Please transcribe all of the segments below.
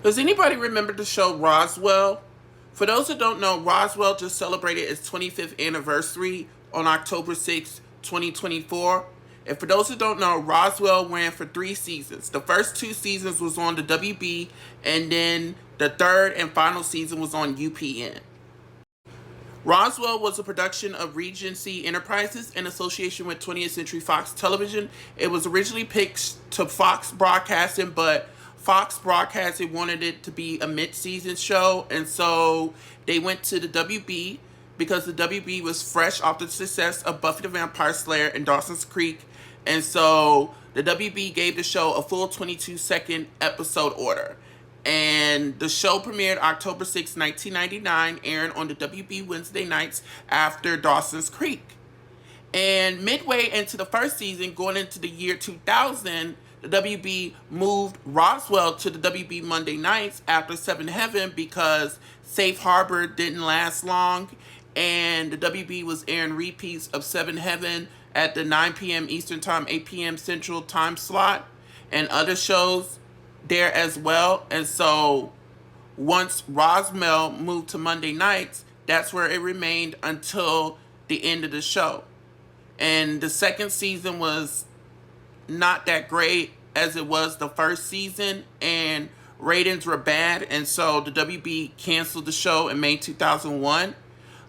Does anybody remember the show Roswell? For those that don't know, Roswell just celebrated its 25th anniversary on October 6, 2024. And for those that don't know, Roswell ran for 3 seasons. The first 2 seasons was on the WB, and then the third and final season was on UPN. Roswell was a production of Regency Enterprises in association with 20th Century Fox Television. It was originally pitched to Fox Broadcasting, but Fox Broadcasting wanted it to be a mid-season show, and so they went to the WB because the WB was fresh off the success of Buffy the Vampire Slayer and Dawson's Creek, and so the WB gave the show a full 22-second episode order. And the show premiered October 6, 1999, airing on the WB Wednesday nights after Dawson's Creek. And midway into the first season, going into the year 2000, the WB moved Roswell to the WB Monday nights after Seven Heaven because Safe Harbor didn't last long, and the WB was airing repeats of Seven Heaven at the 9 p.m. Eastern Time, 8 p.m. Central Time slot, and other shows there as well. And so once Roswell moved to Monday nights, that's where it remained until the end of the show. And the second season was not that great as it was the first season, and ratings were bad, and so the WB canceled the show in May 2001.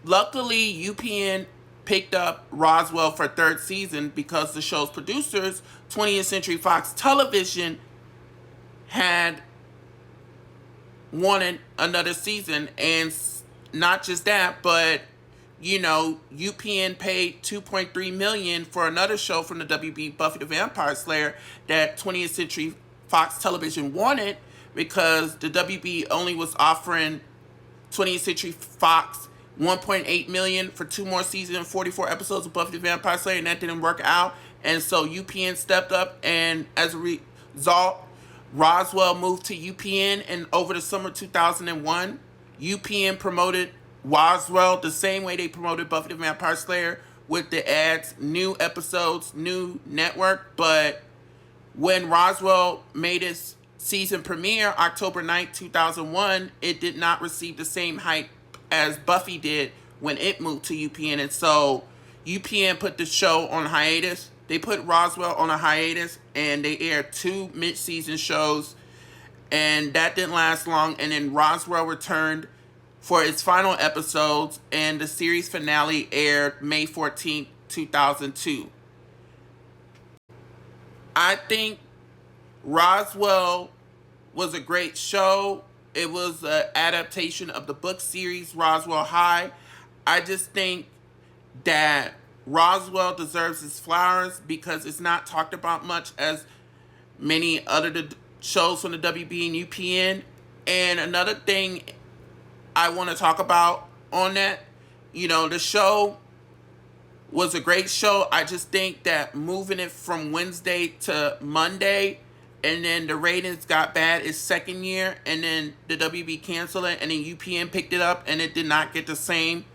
Luckily, UPN picked up Roswell for third season because the show's producers, 20th Century Fox Television, had wanted another season. And not just that, but UPN paid $2.3 million for another show from the WB, Buffy the Vampire Slayer, that 20th Century Fox Television wanted because the WB only was offering 20th Century Fox $1.8 million for 2 more seasons and 44 episodes of Buffy the Vampire Slayer, and that didn't work out. And so UPN stepped up, and as a result, Roswell moved to UPN, and over the summer 2001, UPN promoted Roswell the same way they promoted Buffy the Vampire Slayer, with the ads, new episodes, new network. But when Roswell made its season premiere, October 9th, 2001, it did not receive the same hype as Buffy did when it moved to UPN. And so UPN put the show on hiatus. They put Roswell on a hiatus, and they aired 2 mid-season shows, and that didn't last long. And then Roswell returned for its final episodes, and the series finale aired May 14th, 2002. I think Roswell was a great show. It was an adaptation of the book series Roswell High. I just think that Roswell deserves its flowers because it's not talked about much as many other shows from the WB and UPN. And another thing I want to talk about on that, the show was a great show. I just think that moving it from Wednesday to Monday, and then the ratings got bad its second year, and then the WB canceled it, and then UPN picked it up, and it did not get the same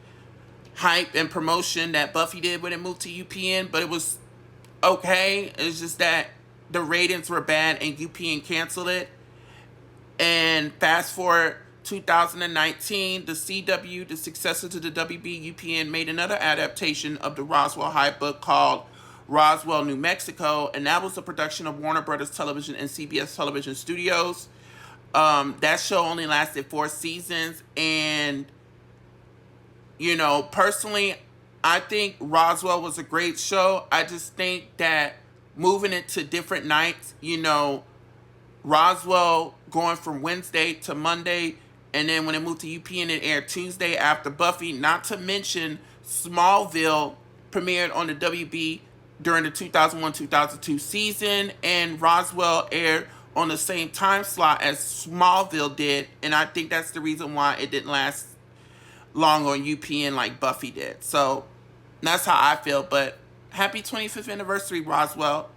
hype and promotion that Buffy did when it moved to UPN, but it was okay. It's just that the ratings were bad and UPN canceled it. And fast forward 2019, the CW, the successor to the WB, UPN, made another adaptation of the Roswell High book called Roswell, New Mexico, and that was a production of Warner Brothers Television and CBS Television Studios. That show only lasted 4 seasons, and personally, I think Roswell was a great show. I just think that moving it to different nights, Roswell going from Wednesday to Monday, and then when it moved to UPN, it aired Tuesday after Buffy, not to mention Smallville premiered on the WB during the 2001-2002 season, and Roswell aired on the same time slot as Smallville did, and I think that's the reason why it didn't last long on UPN like Buffy did. So that's how I feel. But happy 25th anniversary, Roswell.